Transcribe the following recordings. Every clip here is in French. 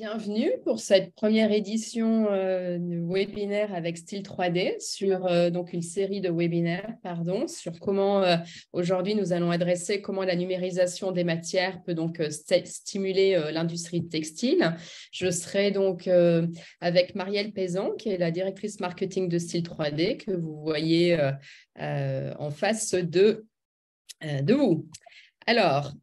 Bienvenue pour cette première édition du webinaire avec Style 3D sur donc une série de webinaires sur comment aujourd'hui nous allons adresser comment la numérisation des matières peut donc stimuler l'industrie textile. Je serai donc avec Marielle Paysan qui est la directrice marketing de Style 3D que vous voyez en face de vous. Alors,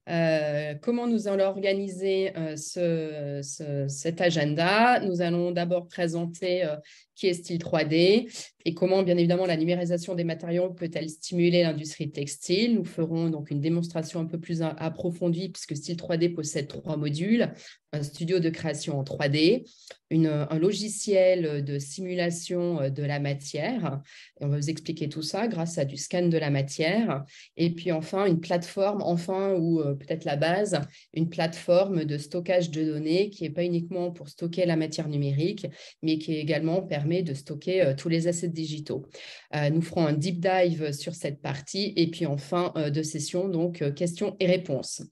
comment nous allons organiser cet agenda? Nous allons d'abord présenter qui est Style 3D et comment, bien évidemment, la numérisation des matériaux peut-elle stimuler l'industrie textile. Nous ferons donc une démonstration un peu plus approfondie puisque Style 3D possède 3 modules, un studio de création en 3D, un logiciel de simulation de la matière. Et on va vous expliquer tout ça grâce à du scan de la matière. Et puis enfin, une plateforme, ou peut-être la base, une plateforme de stockage de données qui n'est pas uniquement pour stocker la matière numérique, mais qui également permet de stocker tous les assets digitaux. Nous ferons un deep dive sur cette partie et puis en fin de session, donc questions et réponses.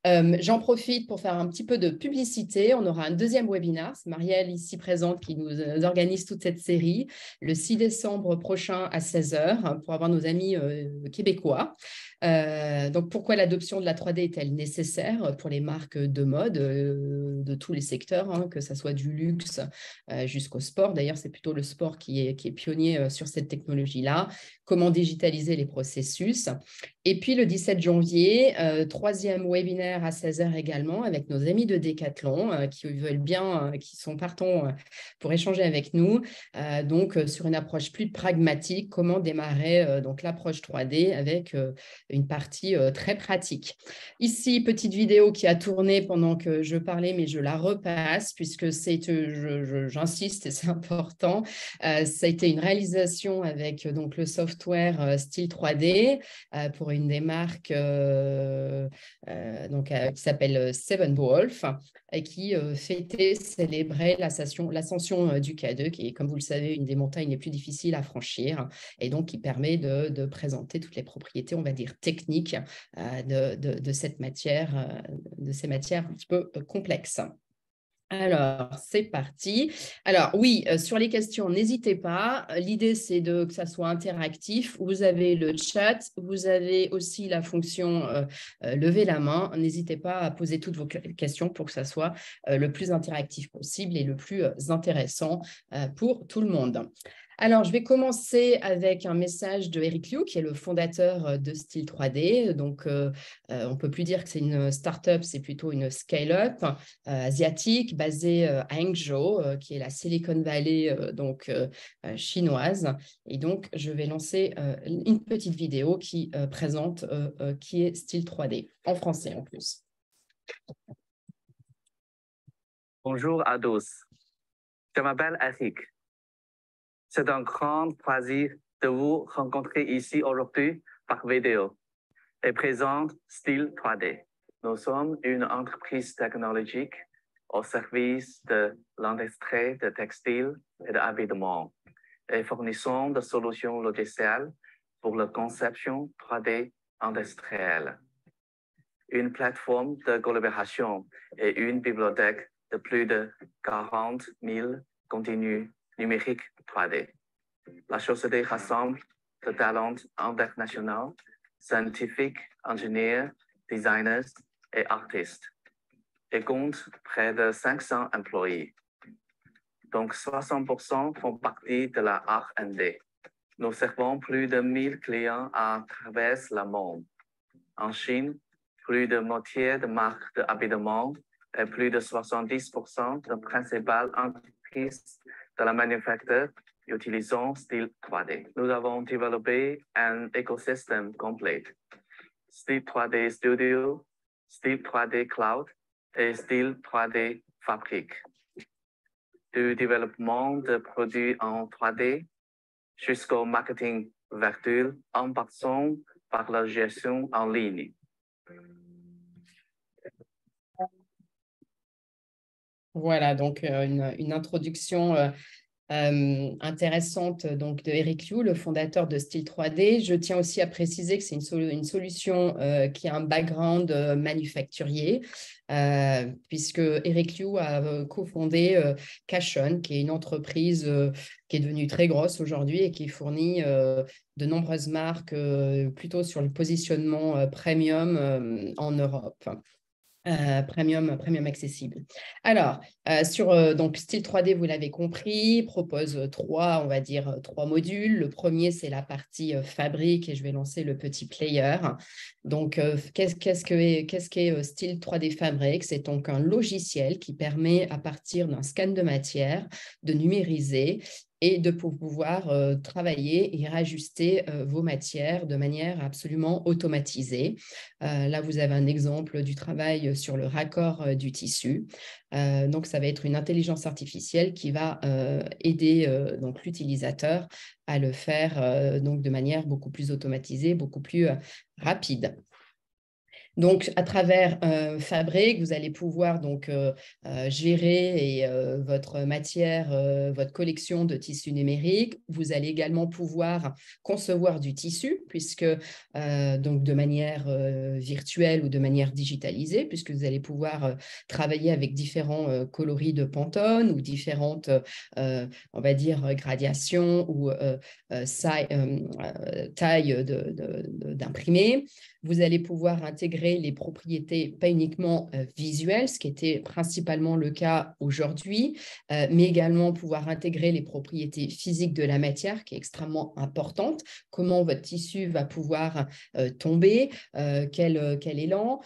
J'en profite pour faire un petit peu de publicité. On aura un deuxième webinaire. C'est Marielle ici présente qui nous organise toute cette série le 6 décembre prochain à 16 h pour avoir nos amis québécois. Donc, pourquoi l'adoption de la 3D est-elle nécessaire pour les marques de mode de tous les secteurs, que ce soit du luxe jusqu'au sport. D'ailleurs, c'est plutôt le sport qui est pionnier sur cette technologie-là. Comment digitaliser les processus. Et puis, le 17 janvier, troisième webinaire à 16 h également avec nos amis de Decathlon qui veulent bien, qui sont partants pour échanger avec nous. Donc, sur une approche plus pragmatique, comment démarrer donc l'approche 3D avec une partie très pratique. Ici, petite vidéo qui a tourné pendant que je parlais, mais je la repasse puisque j'insiste et c'est important. Ça a été une réalisation avec donc, le software Style 3D pour une des marques qui s'appelle Seven Wolf et qui fêtait, célébrait l'ascension du K2 qui est, comme vous le savez, une des montagnes les plus difficiles à franchir et donc qui permet de présenter toutes les propriétés, on va dire, techniques de cette matière, de ces matières un petit peu complexes. Alors, c'est parti. Alors, oui, sur les questions, n'hésitez pas. L'idée, c'est que ça soit interactif. Vous avez le chat, vous avez aussi la fonction lever la main. N'hésitez pas à poser toutes vos questions pour que ça soit le plus interactif possible et le plus intéressant pour tout le monde. Alors, je vais commencer avec un message de Eric Liu, qui est le fondateur de Style 3D. Donc, on ne peut plus dire que c'est une start-up, c'est plutôt une scale-up asiatique basée à Hangzhou, qui est la Silicon Valley chinoise. Et donc, je vais lancer une petite vidéo qui présente qui est Style 3D, en français en plus. Bonjour à tous, je m'appelle Eric. C'est un grand plaisir de vous rencontrer ici aujourd'hui par vidéo et présente Style 3D. Nous sommes une entreprise technologique au service de l'industrie de textile et d'habillement et fournissons des solutions logicielles pour la conception 3D industrielle. Une plateforme de collaboration et une bibliothèque de plus de 40 000 contenus numériques 3D. La société rassemble de talents internationaux, scientifiques, ingénieurs, designers et artistes et compte près de 500 employés. Donc 60% font partie de la R&D. Nous servons plus de 1000 clients à travers le monde. En Chine, plus de moitié de marques d'habillement et plus de 70% de principales entreprises de la manufacture utilisant Style 3D. Nous avons développé un écosystème complet. Style 3D Studio, Style 3D Cloud et Style 3D Fabrique. Du développement de produits en 3D jusqu'au marketing virtuel en passant par la gestion en ligne. Voilà, donc une introduction intéressante donc, de Eric Liu, le fondateur de Style 3D. Je tiens aussi à préciser que c'est une solution qui a un background manufacturier, puisque Eric Liu a cofondé Cachon, qui est une entreprise qui est devenue très grosse aujourd'hui et qui fournit de nombreuses marques plutôt sur le positionnement premium en Europe. Premium accessible. Alors, donc Style 3D, vous l'avez compris, propose on va dire, trois modules. Le premier, c'est la partie fabrique et je vais lancer le petit player. Donc, qu'est-ce qu'est Style 3D Fabric? C'est donc un logiciel qui permet, à partir d'un scan de matière, de numériser et de pouvoir travailler et réajuster vos matières de manière absolument automatisée. Là, vous avez un exemple du travail sur le raccord du tissu. Donc, ça va être une intelligence artificielle qui va aider donc l'utilisateur à le faire donc de manière beaucoup plus automatisée, beaucoup plus rapide. Donc, à travers Fabric, vous allez pouvoir donc, gérer votre matière, votre collection de tissus numériques. Vous allez également pouvoir concevoir du tissu, puisque donc de manière virtuelle ou de manière digitalisée, puisque vous allez pouvoir travailler avec différents coloris de Pantone ou différentes, on va dire, gradations ou tailles d'imprimés. Vous allez pouvoir intégrer les propriétés, pas uniquement visuelles, ce qui était principalement le cas aujourd'hui, mais également pouvoir intégrer les propriétés physiques de la matière, qui est extrêmement importante. Comment votre tissu va pouvoir tomber, quel élan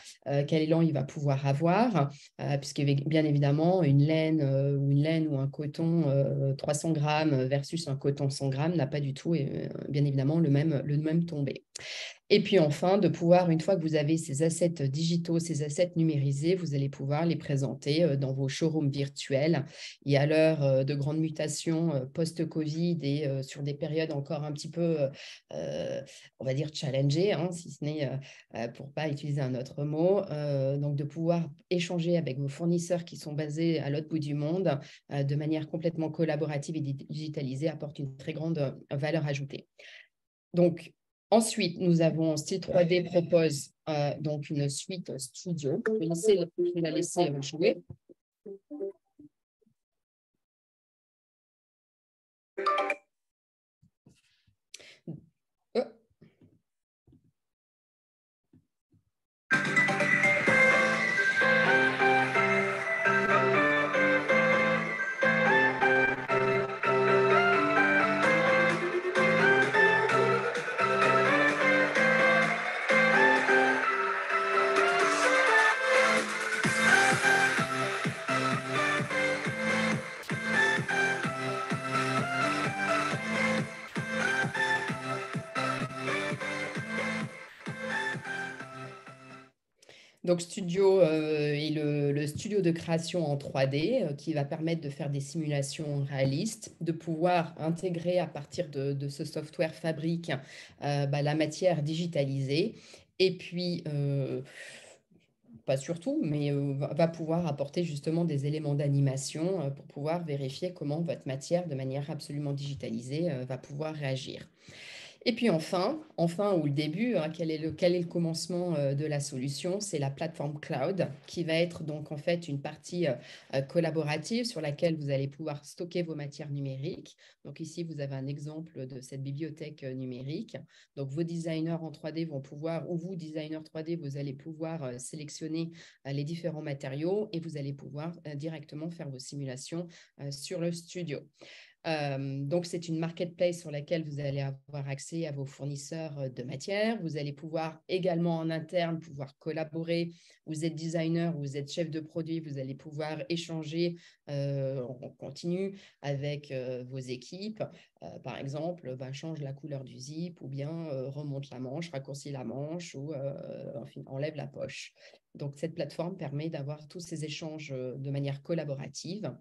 il va pouvoir avoir, puisque bien évidemment, une laine ou un coton 300 grammes versus un coton 100 grammes n'a pas du tout, bien évidemment, le même tombé. Et puis enfin, de pouvoir, une fois que vous avez ces assets digitaux, ces assets numérisés, vous allez pouvoir les présenter dans vos showrooms virtuels. Et à l'heure de grandes mutations post-Covid et sur des périodes encore un petit peu, on va dire, challengées, hein, si ce n'est pour ne pas utiliser un autre mot, donc de pouvoir échanger avec vos fournisseurs qui sont basés à l'autre bout du monde de manière complètement collaborative et digitalisée apporte une très grande valeur ajoutée. Donc, ensuite, nous avons Style 3D propose donc une suite studio. Je vais la laisser jouer. Donc, Studio est le studio de création en 3D qui va permettre de faire des simulations réalistes, de pouvoir intégrer à partir de ce software Fabric la matière digitalisée et puis pas surtout, mais va pouvoir apporter justement des éléments d'animation pour pouvoir vérifier comment votre matière, de manière absolument digitalisée, va pouvoir réagir. Et puis enfin, ou le début, hein, quel est le commencement de la solution? C'est la plateforme cloud qui va être donc en fait une partie collaborative sur laquelle vous allez pouvoir stocker vos matières numériques. Donc ici, vous avez un exemple de cette bibliothèque numérique. Donc vos designers en 3D vont pouvoir, ou vous, designers 3D, vous allez pouvoir sélectionner les différents matériaux et vous allez pouvoir directement faire vos simulations sur le studio. Donc, c'est une marketplace sur laquelle vous allez avoir accès à vos fournisseurs de matières. Vous allez pouvoir également en interne pouvoir collaborer. Vous êtes designer, vous êtes chef de produit, vous allez pouvoir échanger en continu avec vos équipes. Par exemple, change la couleur du zip ou bien remonte la manche, raccourcit la manche ou enfin, enlève la poche. Donc, cette plateforme permet d'avoir tous ces échanges de manière collaborative.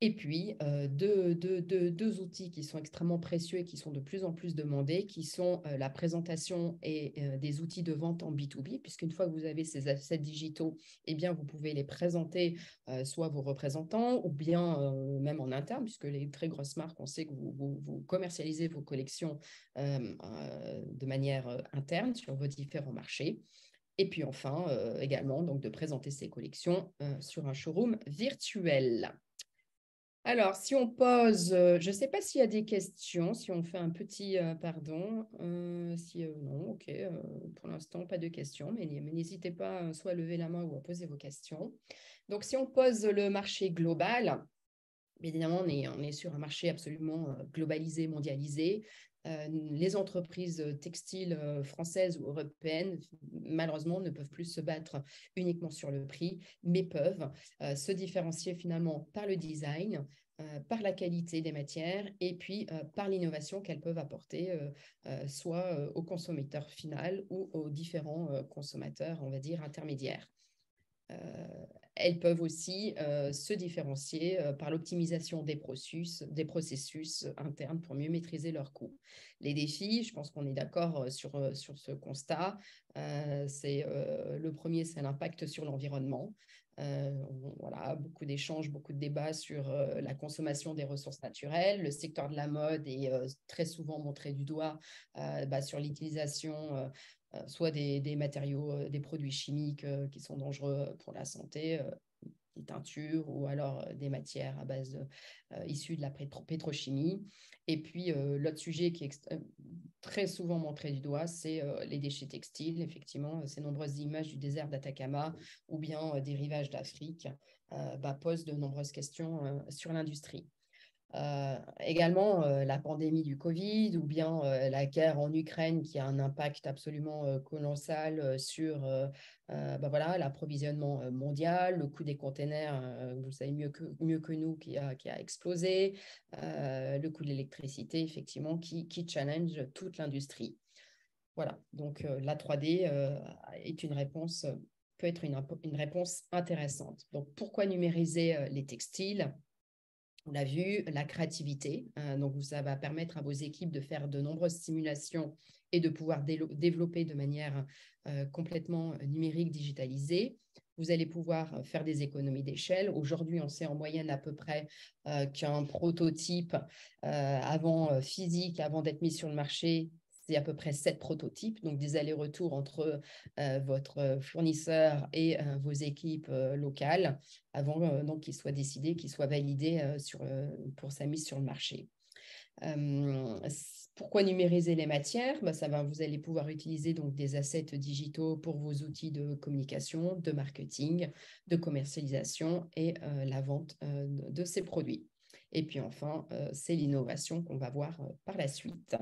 Et puis, deux outils qui sont extrêmement précieux et qui sont de plus en plus demandés, qui sont la présentation et des outils de vente en B2B, puisqu'une fois que vous avez ces assets digitaux, eh bien, vous pouvez les présenter soit à vos représentants ou bien même en interne, puisque les très grosses marques, on sait que vous commercialisez vos collections de manière interne sur vos différents marchés. Et puis enfin, également, donc, de présenter ces collections sur un showroom virtuel. Alors, si on pose, je ne sais pas s'il y a des questions, si on fait un petit pardon, non, ok, pour l'instant, pas de questions, mais n'hésitez pas soit à lever la main ou à poser vos questions. Donc, si on pose le marché global, évidemment, on est sur un marché absolument globalisé, mondialisé. Les entreprises textiles françaises ou européennes, malheureusement, ne peuvent plus se battre uniquement sur le prix, mais peuvent se différencier finalement par le design, par la qualité des matières et puis par l'innovation qu'elles peuvent apporter soit au consommateur final ou aux différents consommateurs, on va dire, intermédiaires. Elles peuvent aussi se différencier par l'optimisation des processus internes pour mieux maîtriser leurs coûts. Les défis, je pense qu'on est d'accord sur ce constat. Le premier, c'est l'impact sur l'environnement. Voilà, beaucoup d'échanges, beaucoup de débats sur la consommation des ressources naturelles. Le secteur de la mode est très souvent montré du doigt sur l'utilisation soit des matériaux, des produits chimiques qui sont dangereux pour la santé, des teintures ou alors des matières à base issues de la pétrochimie. Et puis, l'autre sujet qui est très souvent montré du doigt, c'est les déchets textiles. Effectivement, ces nombreuses images du désert d'Atacama ou bien des rivages d'Afrique posent de nombreuses questions sur l'industrie. Également, la pandémie du Covid ou bien la guerre en Ukraine qui a un impact absolument colossal sur l'approvisionnement mondial, le coût des containers, vous le savez mieux que nous, qui a explosé, le coût de l'électricité, effectivement, qui challenge toute l'industrie. Voilà, donc la 3D est une réponse, peut être une réponse intéressante. Donc, pourquoi numériser les textiles ? On l'a vu, la créativité. Donc, ça va permettre à vos équipes de faire de nombreuses simulations et de pouvoir développer de manière complètement numérique, digitalisée. Vous allez pouvoir faire des économies d'échelle. Aujourd'hui, on sait en moyenne à peu près qu'un prototype physique, avant d'être mis sur le marché, c'est à peu près 7 prototypes, donc des allers-retours entre votre fournisseur et vos équipes locales avant donc qu'il soit décidé, qu'il soit validé pour sa mise sur le marché. Pourquoi numériser les matières ? Vous allez pouvoir utiliser donc des assets digitaux pour vos outils de communication, de marketing, de commercialisation et la vente de ces produits. Et puis enfin, c'est l'innovation qu'on va voir par la suite.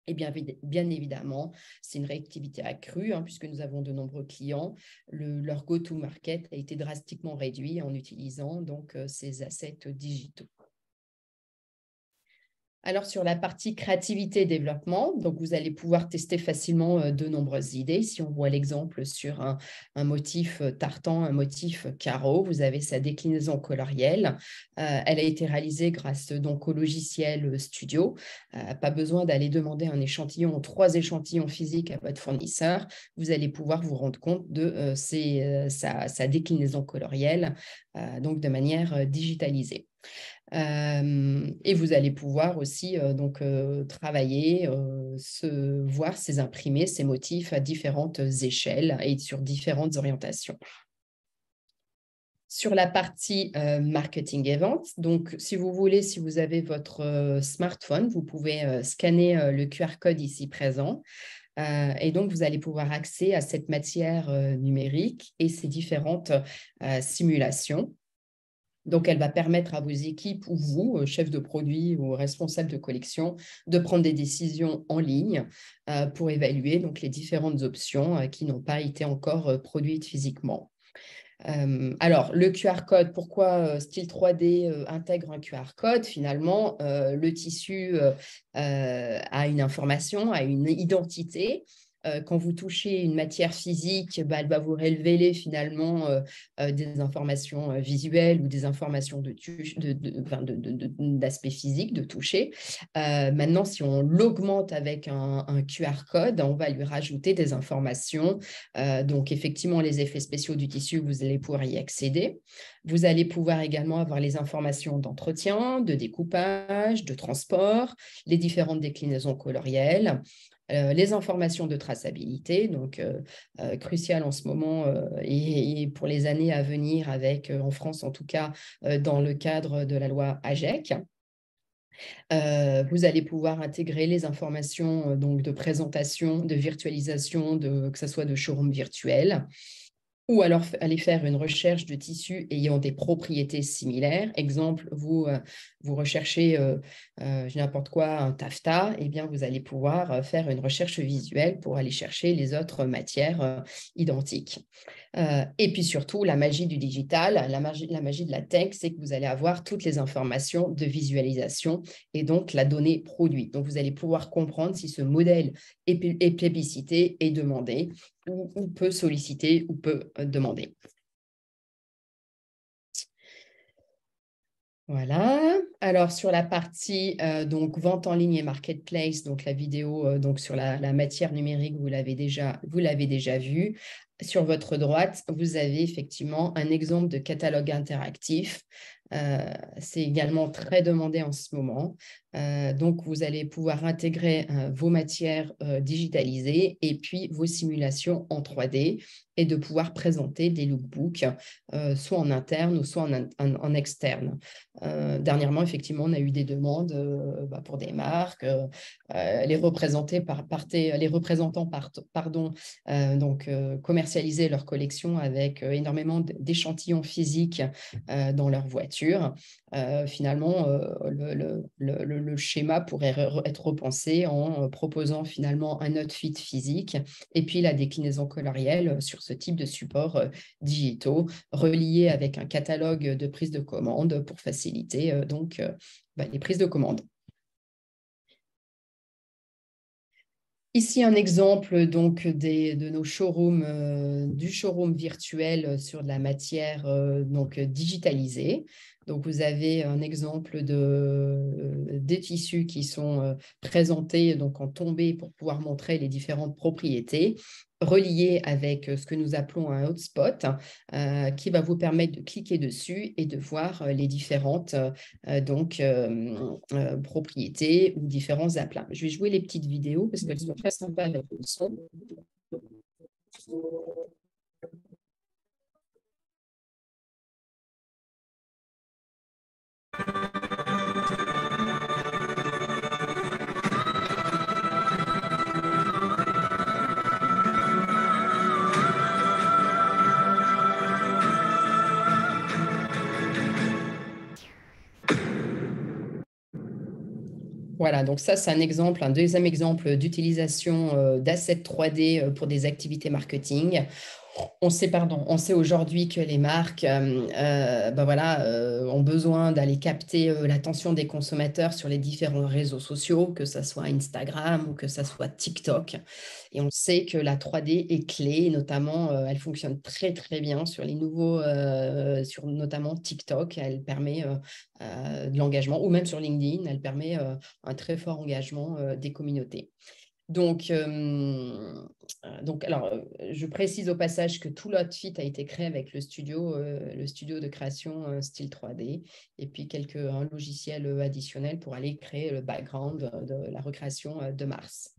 Et bien évidemment, c'est une réactivité accrue, puisque nous avons de nombreux clients. Leur go-to-market a été drastiquement réduit en utilisant donc ces assets digitaux. Alors, sur la partie créativité et développement, donc vous allez pouvoir tester facilement de nombreuses idées. Si on voit l'exemple sur un motif tartan, un motif carreau, vous avez sa déclinaison colorielle. Elle a été réalisée grâce donc au logiciel Studio. Pas besoin d'aller demander un échantillon, 3 échantillons physiques à votre fournisseur. Vous allez pouvoir vous rendre compte de sa déclinaison colorielle, donc de manière digitalisée. Et vous allez pouvoir aussi travailler, voir ces imprimés, ces motifs à différentes échelles et sur différentes orientations. Sur la partie marketing et vente, donc si vous voulez, si vous avez votre smartphone, vous pouvez scanner le QR code ici présent. Et donc, vous allez pouvoir accéder à cette matière numérique et ces différentes simulations. Donc, elle va permettre à vos équipes ou vous, chef de produit ou responsable de collection, de prendre des décisions en ligne pour évaluer donc, les différentes options qui n'ont pas été encore produites physiquement. Alors, le QR code, pourquoi Style 3D intègre un QR code? Finalement, le tissu a une information, a une identité. quand vous touchez une matière physique, elle va vous révéler finalement des informations visuelles ou des informations d'aspect physique, de toucher. Maintenant, si on l'augmente avec un QR code, on va lui rajouter des informations. Donc, effectivement, les effets spéciaux du tissu, vous allez pouvoir y accéder. Vous allez pouvoir également avoir les informations d'entretien, de découpage, de transport, les différentes déclinaisons colorielles, les informations de traçabilité, donc crucial en ce moment et pour les années à venir avec, en France en tout cas, dans le cadre de la loi AGEC. Vous allez pouvoir intégrer les informations donc de présentation, de virtualisation, que ce soit de showroom virtuel, ou alors aller faire une recherche de tissus ayant des propriétés similaires. Exemple, vous recherchez n'importe quoi, un taffetas, eh bien, vous allez pouvoir faire une recherche visuelle pour aller chercher les autres matières identiques. Et puis surtout, la magie du digital, la magie de la tech, c'est que vous allez avoir toutes les informations de visualisation et donc la donnée produit. Donc, vous allez pouvoir comprendre si ce modèle est plébiscité, est demandé, ou peut solliciter, ou peut demander. Voilà. Alors, sur la partie donc vente en ligne et marketplace, donc la vidéo donc sur la matière numérique, vous l'avez déjà vue. Sur votre droite, vous avez effectivement un exemple de catalogue interactif. C'est également très demandé en ce moment. Donc, vous allez pouvoir intégrer vos matières digitalisées et puis vos simulations en 3D et de pouvoir présenter des lookbooks, soit en interne ou soit en externe. Dernièrement, effectivement, on a eu des demandes pour des marques, les représentants commercialiser leur collection avec énormément d'échantillons physiques dans leur voiture. Finalement, le schéma pourrait être repensé en proposant finalement un outfit physique et puis la déclinaison colorielle sur ce type de supports digitaux reliés avec un catalogue de prise de commande pour faciliter les prises de commande. Ici, un exemple donc de nos showrooms, du showroom virtuel sur de la matière digitalisée. Donc, vous avez un exemple des tissus qui sont présentés donc, en tombée pour pouvoir montrer les différentes propriétés, reliés avec ce que nous appelons un hotspot, qui va vous permettre de cliquer dessus et de voir les différentes propriétés ou différents aplats. Je vais jouer les petites vidéos parce qu'elles sont très sympas avec le son. Voilà, donc ça, c'est un deuxième exemple d'utilisation d'assets 3D pour des activités marketing. On sait aujourd'hui que les marques ont besoin d'aller capter l'attention des consommateurs sur les différents réseaux sociaux, que ce soit Instagram ou que ce soit TikTok. Et on sait que la 3D est clé, notamment, elle fonctionne très, très bien sur les nouveaux, sur notamment TikTok. Elle permet de l'engagement, ou même sur LinkedIn, elle permet un très fort engagement des communautés. Donc, je précise au passage que tout l'outfit a été créé avec le studio de création style 3D et puis un logiciel additionnel pour aller créer le background de la recréation de Mars.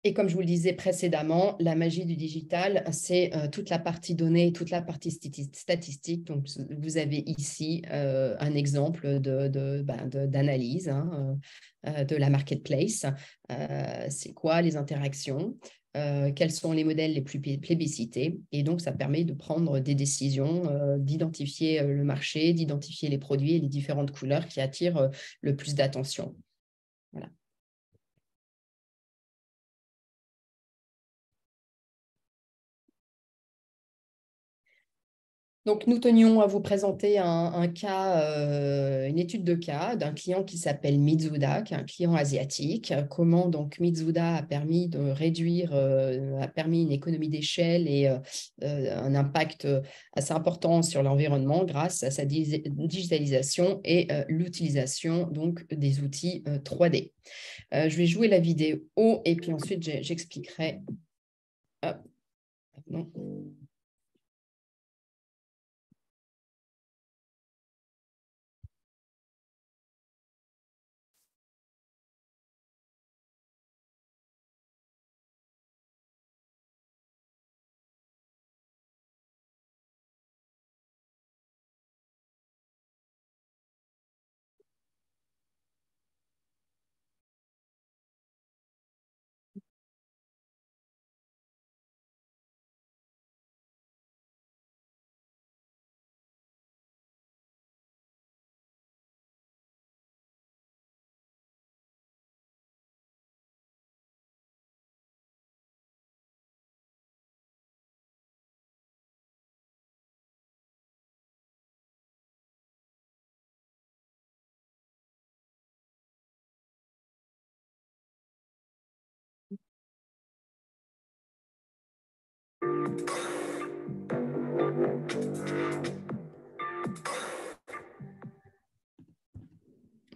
Et comme je vous le disais précédemment, la magie du digital, c'est toute la partie données, toute la partie statistique. Donc, vous avez ici un exemple d'analyse de la marketplace. C'est quoi les interactions? Quels sont les modèles les plus plébiscités? Et donc, ça permet de prendre des décisions, d'identifier le marché, d'identifier les produits et les différentes couleurs qui attirent le plus d'attention. Voilà. Donc, nous tenions à vous présenter un cas, une étude de cas d'un client qui s'appelle Mitsuda, qui est un client asiatique. Comment donc Mitsuda a permis de réduire, a permis une économie d'échelle et un impact assez important sur l'environnement grâce à sa digitalisation et l'utilisation donc des outils 3D. Je vais jouer la vidéo et puis ensuite j'expliquerai. Hop, non.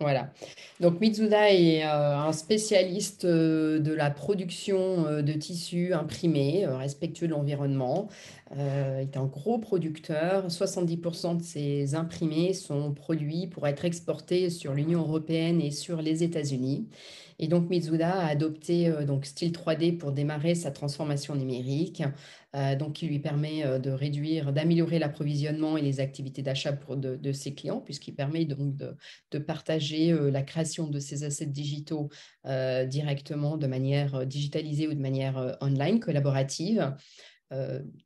Voilà. Donc, Mitsuda est un spécialiste de la production de tissus imprimés, respectueux de l'environnement. Il est un gros producteur. 70% de ses imprimés sont produits pour être exportés sur l'Union européenne et sur les États-Unis. Et donc, Mitsuda a adopté donc Style 3D pour démarrer sa transformation numérique, donc qui lui permet de réduire, d'améliorer l'approvisionnement et les activités d'achat de ses clients, puisqu'il permet donc de partager la création de ces assets digitaux directement de manière digitalisée ou de manière online, collaborative.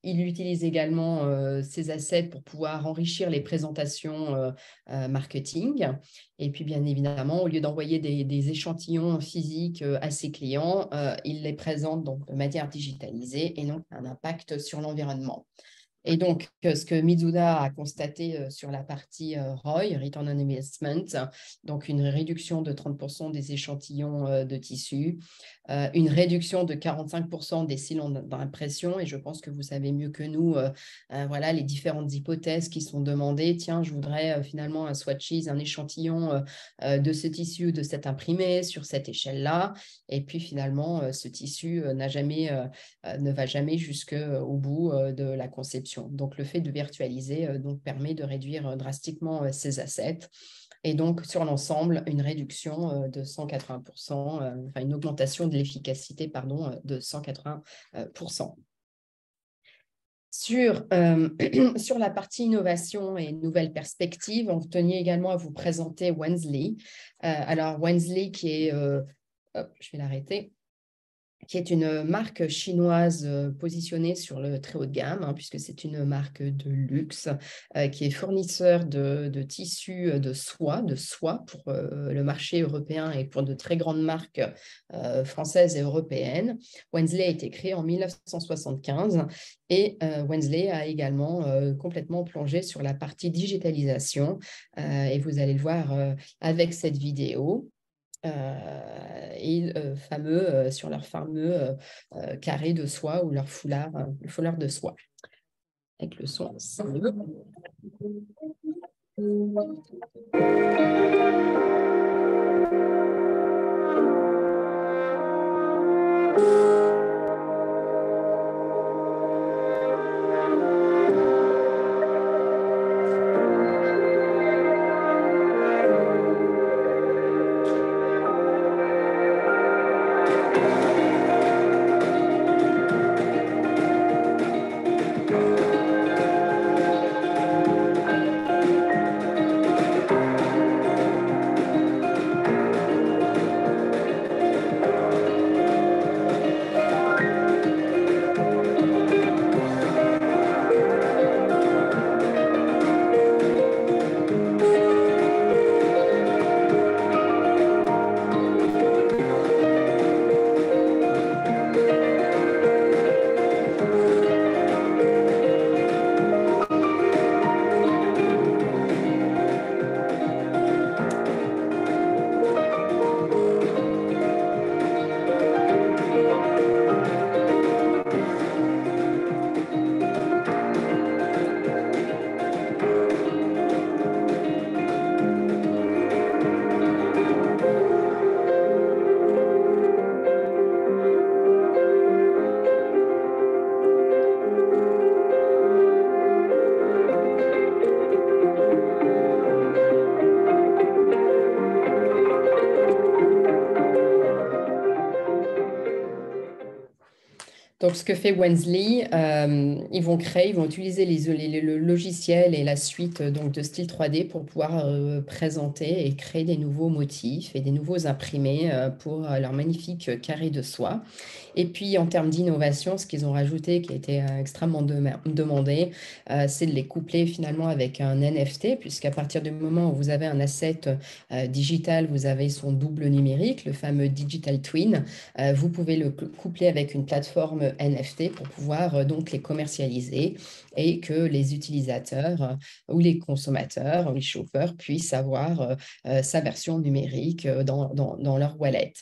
Il utilise également ces assets pour pouvoir enrichir les présentations marketing. Et puis, bien évidemment, au lieu d'envoyer des échantillons physiques à ses clients, il les présente donc de manière digitalisée et donc un impact sur l'environnement. Et donc, ce que Mitsuda a constaté sur la partie ROI, Return on Investment, donc une réduction de 30% des échantillons de tissus, une réduction de 45% des cylindres d'impression, et je pense que vous savez mieux que nous, voilà, les différentes hypothèses qui sont demandées. Tiens, je voudrais finalement un swatches, un échantillon de ce tissu, de cet imprimé sur cette échelle-là, et puis finalement, ce tissu ne va jamais jusqu'au bout de la conception. Donc, le fait de virtualiser donc, permet de réduire drastiquement ces assets. Et donc, sur l'ensemble, une réduction de 180%, enfin une augmentation de l'efficacité, pardon, de 180%. Sur la partie innovation et nouvelles perspectives, on tenait également à vous présenter Wensley. Alors, Wensley qui est, je vais l'arrêter, qui est une marque chinoise positionnée sur le très haut de gamme, puisque c'est une marque de luxe qui est fournisseur de tissus de soie pour le marché européen et pour de très grandes marques françaises et européennes. Wensley a été créé en 1975 et Wensley a également complètement plongé sur la partie digitalisation et vous allez le voir avec cette vidéo. Sur leur fameux carré de soie ou leur foulard de soie. Avec le son. Donc, ce que fait Wensley, ils vont utiliser le logiciel et la suite donc, de style 3D pour pouvoir présenter et créer des nouveaux motifs et des nouveaux imprimés pour leur magnifique carré de soie. Et puis, en termes d'innovation, ce qu'ils ont rajouté, qui a été extrêmement demandé, c'est de les coupler finalement avec un NFT, puisqu'à partir du moment où vous avez un asset digital, vous avez son double numérique, le fameux Digital Twin. Vous pouvez le coupler avec une plateforme NFT pour pouvoir donc les commercialiser et que les utilisateurs ou les consommateurs ou les shoppers puissent avoir sa version numérique dans leur wallet.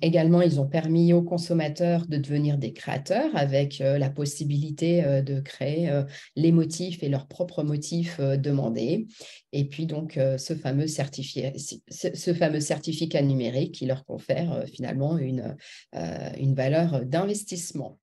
Également, ils ont permis aux consommateurs de devenir des créateurs avec la possibilité de créer les motifs et leurs propres motifs demandés. Et puis donc ce fameux certificat numérique qui leur confère finalement une valeur d'investissement.